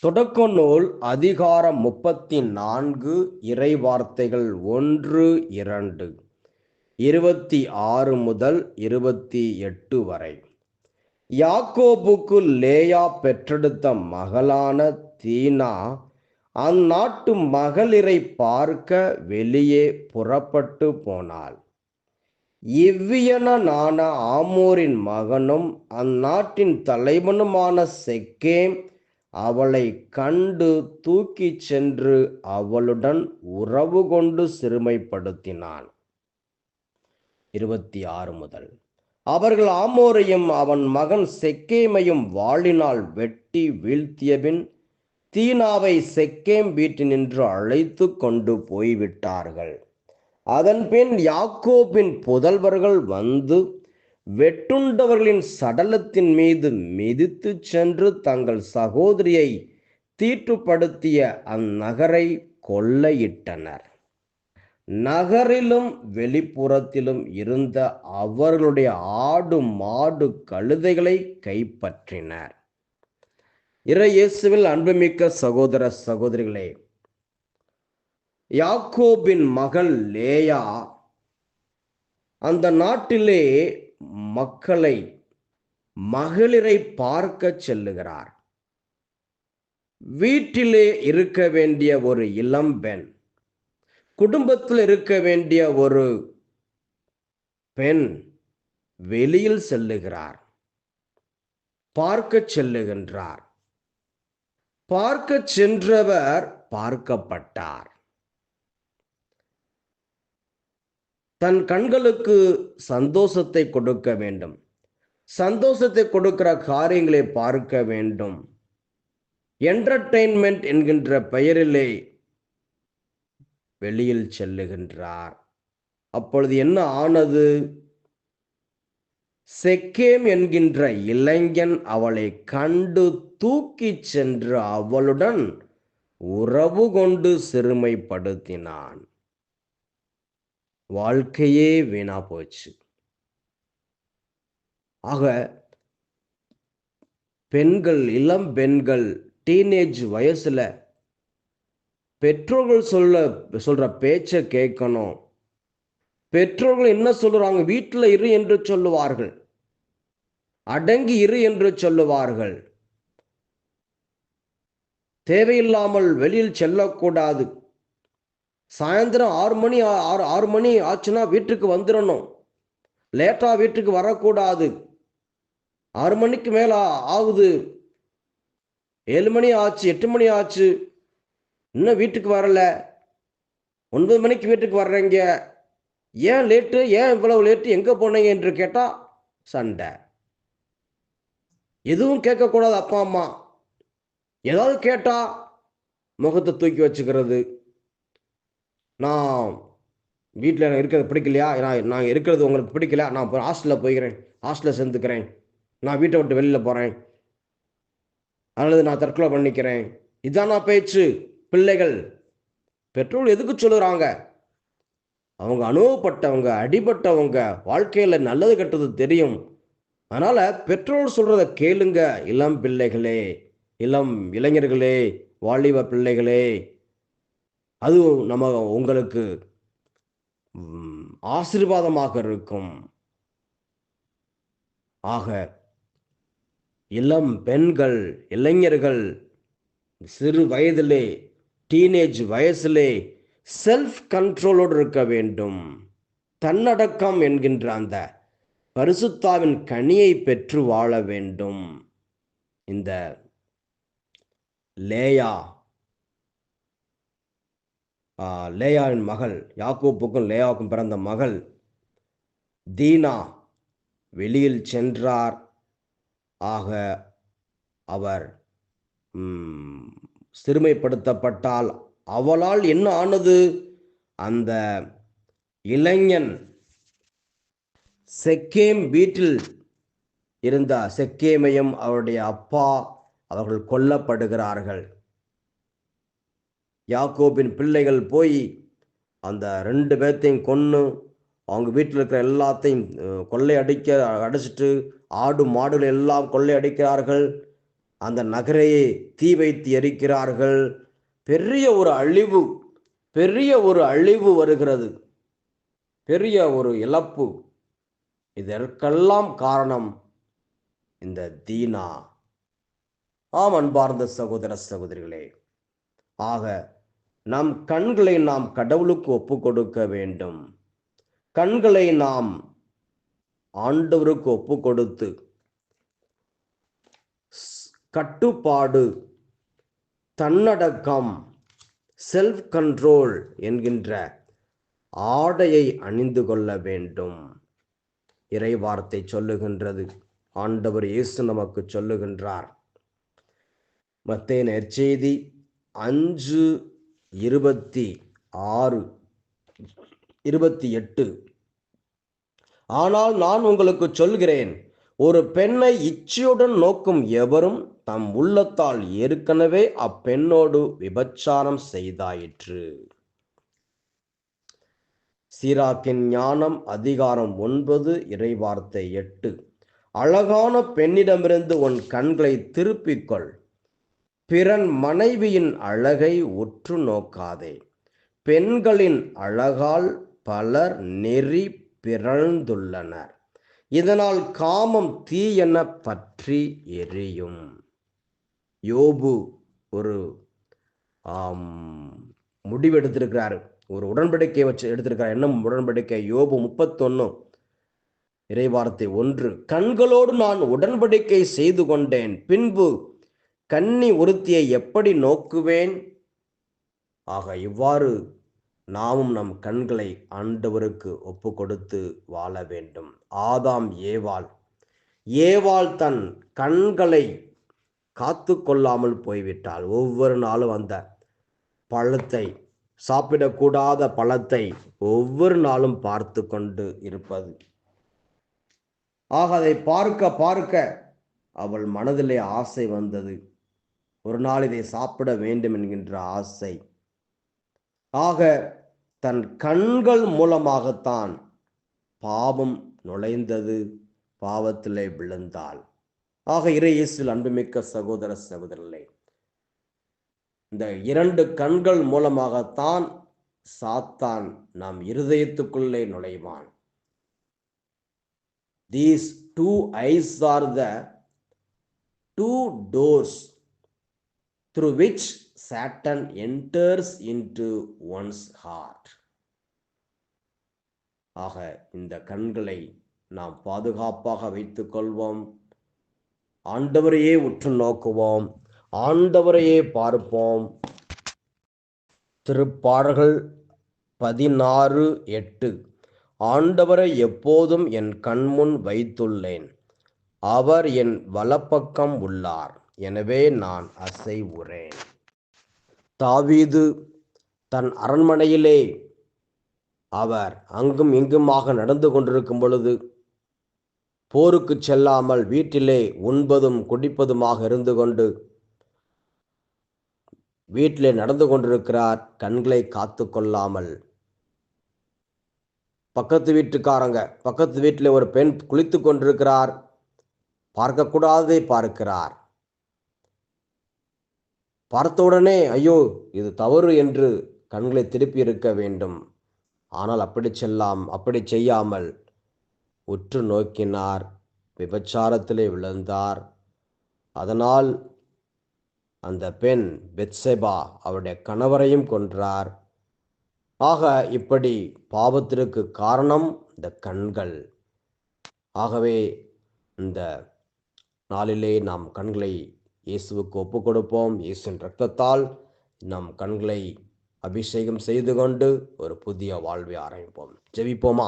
தொடக்க நூல் அதிகாரம் 34 இறைவார்த்தைகள் 1, 2, 26 முதல் 28 வரை. யாக்கோபுக்கு லேயா பெற்றெடுத்த மகளான தீனா அந்நாட்டு மகளிரை பார்க்க வெளியே புறப்பட்டு போனாள். இவ்வியனான ஆமோரின் மகனும் அந்நாட்டின் தலைவனுமான செக்கேம் அவளை கண்டு தூக்கிச் சென்று அவளுடன் உறவு கொண்டு சிறுமைப்படுத்தினான். 26 முதல். அவர்கள் ஆமோரையும் அவன் மகன் செக்கேமையும் வாளினால் வெட்டி வீழ்த்தியபின் தீனாவை செக்கேம் வீட்டினின்று அழைத்து கொண்டு போய்விட்டார்கள். அதன்பின் யாக்கோபின் புதல்வர்கள் வந்து வெட்டுண்டவர்களின் சடலத்தின் மீது மிதித்து சென்று தங்கள் சகோதரியை தீட்டுப்படுத்திய அந்நகரை கொள்ளையிட்டனர். நகரிலும் வெளிப்புறத்திலும் இருந்த அவர்களுடைய ஆடு மாடு கழுதைகளை கைப்பற்றினர். இறையேசுவில் அன்புமிக்க சகோதர சகோதரிகளே, யாக்கோபின் மகள் லேயா அந்த நாட்டிலே மகளிரை பார்க்க செல்லுகிறார். வீட்டிலே இருக்க வேண்டிய ஒரு இளம்பெண், குடும்பத்தில் இருக்க வேண்டிய ஒரு பெண் வெளியில் செல்லுகிறார், பார்க்க செல்லுகின்றார். பார்க்க சென்றவர் பார்க்கப்பட்டார். தன் கண்களுக்கு சந்தோஷத்தை கொடுக்க வேண்டும், சந்தோஷத்தை கொடுக்கிற காரியங்களை பார்க்க வேண்டும். என்டர்டெயின்மெண்ட் என்கின்ற பெயரிலே வெளியில் செல்லுகின்றார். அப்பொழுது என்ன ஆனது? செக்கேம் என்கின்ற இளைஞன் அவளை கண்டு தூக்கிச் சென்று அவளுடன் உறவு கொண்டு சிறுமைப்படுத்தினான். வாழ்க்கையே வீணா போச்சு. ஆக பெண்கள், இளம் பெண்கள் டீனேஜ் வயசுல பெற்றோர்கள் சொல்ற பேச்சை கேட்கணும். பெற்றோர்கள் என்ன சொல்றாங்க? வீட்டில் இரு என்று சொல்லுவார்கள், அடங்கி இரு என்று சொல்லுவார்கள். தேவையில்லாமல் வெளியில் செல்லக்கூடாது. சாயந்தரம் 6 மணி ஆச்சுன்னா வீட்டுக்கு வந்துடணும். லேட்டா வீட்டுக்கு வரக்கூடாது. 6 மணிக்கு மேல ஆகுது, 7 மணி ஆச்சு, 8 மணி ஆச்சு, இன்னும் வீட்டுக்கு வரல. 9 மணிக்கு வீட்டுக்கு வர்றீங்க, ஏன் லேட்டு, ஏன் இவ்வளவு லேட்டு, எங்க போனீங்க என்று கேட்டா சண்டை. எதுவும் கேட்கக்கூடாது. அப்பா அம்மா ஏதாவது கேட்டா முகத்தை தூக்கி வச்சுக்கிறது. நான் வீட்டில் இருக்கிறது பிடிக்கலையா, நான் இருக்கிறது உங்களுக்கு பிடிக்கல, நான் ஹாஸ்டலில் போய்க்கிறேன், ஹாஸ்டலில் சேர்ந்துக்கிறேன், நான் வீட்டை விட்டு வெளியில் போகிறேன், அல்லது நான் தற்கொலை பண்ணிக்கிறேன். இதானா பேச்சு? பிள்ளைகள் பெற்றோர்கள் எதுக்கு சொல்லுறாங்க? அவங்க அனுபவப்பட்டவங்க, அடிபட்டவங்க, வாழ்க்கையில் நல்லது கெட்டது தெரியும். அதனால பெற்றோர் சொல்றத கேளுங்க. இளம் பிள்ளைகளே, இளம் இளைஞர்களே, வாலிப பிள்ளைகளே, அது உங்களுக்கு ஆசீர்வாதமாக இருக்கும். ஆக இளம் பெண்கள், இளைஞர்கள் சிறு வயதிலே, டீனேஜ் வயசிலே செல்ஃப் கண்ட்ரோலோடு இருக்க வேண்டும். தன்னடக்கம் என்கின்ற அந்த பரிசுத்தாவின் கனியை பெற்று வாழ வேண்டும். இந்த லேயாவின் மகள், யாக்கோப்புக்கும் லேயாவுக்கும் பிறந்த மகள் தீனா வெளியில் சென்றார். ஆக அவர் சிறுமைப்படுத்தப்பட்டால் அவளால் என்ன ஆனது? அந்த இளைஞன் செக்கேம் வீட்டில் இருந்த செக்கேமையும் அவருடைய அப்பா அவர்கள் கொல்லப்படுகிறார்கள். யாக்கோபின் பிள்ளைகள் போய் அந்த 2 பேர்த்தையும் கொன்று அவங்க வீட்டில் இருக்கிற எல்லாத்தையும் அடிச்சிட்டு ஆடு மாடுகள் எல்லாம் கொள்ளை அடிக்கிறார்கள். அந்த நகரையே தீ வைத்து எரிக்கிறார்கள். பெரிய ஒரு அழிவு வருகிறது, பெரிய ஒரு இழப்பு. இதற்கெல்லாம் காரணம் இந்த தீனா. ஆம் அன்பார்ந்த சகோதர சகோதரிகளே, ஆக நம் கண்களை நாம் கடவுளுக்கு ஒப்பு கொடுக்க வேண்டும். கண்களை நாம் ஆண்டவருக்கு ஒப்பு கொடுத்து கட்டுப்பாடு, தன்னடக்கம், செல்ஃப் கண்ட்ரோல் என்கின்ற ஆடையை அணிந்து கொள்ள வேண்டும். இறைவார்த்தை சொல்லுகின்றது, ஆண்டவர் இயேசு நமக்கு சொல்லுகின்றார். மத்தேயு நற்செய்தி 5:26-28. ஆனால் நான் உங்களுக்கு சொல்கிறேன், ஒரு பெண்ணை இச்சையுடன் நோக்கும் எவரும் தம் உள்ளத்தால் ஏற்கனவே அப்பெண்ணோடு விபச்சாரம் செய்தாயிற்று. சீராக்கின் ஞானம் அதிகாரம் 9 இறைவார்த்தை 8. அழகான பெண்ணிடமிருந்து உன் கண்களை திருப்பிக்கொள், பிறன் மனைவியின் அழகை உற்று நோக்காதே. பெண்களின் அழகால் பலர் நெறி பிறழ்ந்துள்ளனர், இதனால் காமம் தீயென பற்றி எரியும். யோபு ஒரு முடிவு எடுத்திருக்கிறார், ஒரு உடன்படிக்கை வச்சு எடுத்திருக்கிறார். என்ன உடன்படிக்கை? யோபு 31 இறைவார்த்தை 1. கண்களோடு நான் உடன்படிக்கை செய்து கொண்டேன், பின்பு கன்னி ஒருத்தியை எப்படி நோக்குவேன்? ஆக இவ்வாறு நாமும் நம் கண்களை ஆண்டவருக்கு ஒப்பு கொடுத்து வாழ வேண்டும். ஆதாம் ஏவாள் தன் கண்களை காத்து கொள்ளாமல் போய்விட்டாள். ஒவ்வொரு நாளும் அந்த பழத்தை, சாப்பிடக்கூடாத பழத்தை ஒவ்வொரு நாளும் பார்த்து கொண்டு இருப்பது. ஆக அதை பார்க்க அவள் மனதிலே ஆசை வந்தது. ஒரு நாள் இதை சாப்பிட வேண்டும் என்கின்ற ஆசை. ஆக தன் கண்கள் மூலமாகத்தான் பாவம் நுழைந்தது, பாவத்திலே விழுந்தாள். ஆக இறை இயேசுவில் அன்புமிக்க சகோதர சகோதரர்களே, இந்த 2 கண்கள் மூலமாகத்தான் சாத்தான் நம் இருதயத்துக்குள்ளே நுழைவான். These 2 eyes are the 2 doors through which Satan enters into one's heart. ஆக இந்த கண்களை நாம் பாதுகாப்பாக வைத்துக் கொள்வோம். ஆண்டவரையே உற்று நோக்குவோம், ஆண்டவரையே பார்ப்போம். திருப்பாடல்கள் 16:8. ஆண்டவரை எப்போதும் என் கண்முன் வைத்துள்ளேன், அவர் என் வலப்பக்கம் உள்ளார், எனவே நான் அசைவுறேன். தாவீது தன் அரண்மனையிலே அவர் அங்கும் இங்குமாக நடந்து கொண்டிருக்கும் பொழுது, போருக்கு செல்லாமல் வீட்டிலே உண்பதும் குடிப்பதுமாக இருந்து கொண்டு வீட்டிலே நடந்து கொண்டிருக்கிறார். கண்களை காத்து கொள்ளாமல் பக்கத்து வீட்டில் ஒரு பெண் குளித்து கொண்டிருக்கிறார், பார்க்கக்கூடாததை பார்க்கிறார். பார்த்தவுடனே ஐயோ இது தவறு என்று கண்களை திருப்பி இருக்க வேண்டும். ஆனால் அப்படி செய்யாமல் உற்று நோக்கினார், விபச்சாரத்திலே விழுந்தார். அதனால் அந்த பெண் பெத்செபா அவருடைய கணவரையும் கொன்றார். ஆக இப்படி பாவத்திற்கு காரணம் இந்த கண்கள். ஆகவே இந்த நாளிலே நாம் கண்களை இயேசுவுக்கு ஒப்பு கொடுப்போம். இயேசுவின் இரத்தத்தால் நம் கண்களை அபிஷேகம் செய்து கொண்டு ஒரு புதிய வாழ்வை ஆரம்பிப்போம். ஜெபிப்போமா?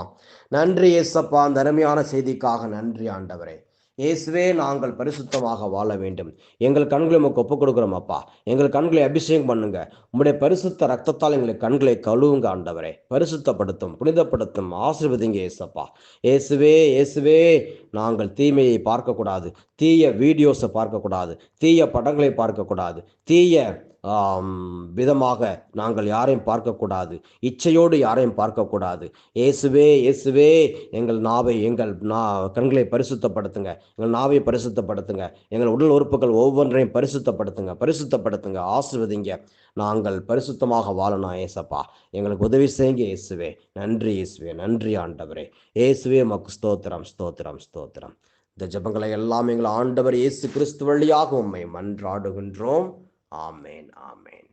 நன்றி இயேசப்பா, அந்த அருமையான செய்திக்காக நன்றி ஆண்டவரே. இயேசுவே, நாங்கள் பரிசுத்தமாக வாழ வேண்டும். எங்கள் கண்களை உமக்கு ஒப்புக் கொடுக்கிறோம் அப்பா. எங்கள் கண்களை அபிஷேகம் பண்ணுங்க. உம்முடைய பரிசுத்த ரத்தத்தால் எங்களை கண்களை கழுவுங்க ஆண்டவரே. பரிசுத்தப்படுத்தும், புனிதப்படுத்தும், ஆசீர்வதிங்க இயேசப்பா. இயேசுவே, நாங்கள் தீமையை பார்க்கக்கூடாது, தீய வீடியோஸை பார்க்கக்கூடாது, தீய படங்களை பார்க்கக்கூடாது, தீய விதமாக நாங்கள் யாரையும் பார்க்கக்கூடாது, இச்சையோடு யாரையும் பார்க்கக்கூடாது. இயேசுவே இயேசுவே, எங்கள் நாவை எங்கள் கண்களை பரிசுத்தப்படுத்துங்க, எங்கள் நாவை பரிசுத்தப்படுத்துங்க, எங்கள் உடல் உறுப்புகள் ஒவ்வொன்றையும் பரிசுத்தப்படுத்துங்க, பரிசுத்தப்படுத்துங்க, ஆசீர்வதிங்க. நாங்கள் பரிசுத்தமாக வாழணும் ஏசப்பா. எங்களுக்கு உதவி செய்யுங்க இயேசுவே. நன்றி இயேசுவே, நன்றி ஆண்டவரே. இயேசுவே உமக்கு ஸ்தோத்திரம், ஸ்தோத்திரம், ஸ்தோத்திரம். இந்த ஜெபங்களை எல்லாம் எங்கள் ஆண்டவர் இயேசு கிறிஸ்து வழியாக உம்மை மன்றாடுகின்றோம். ஆமேன், ஆமேன்.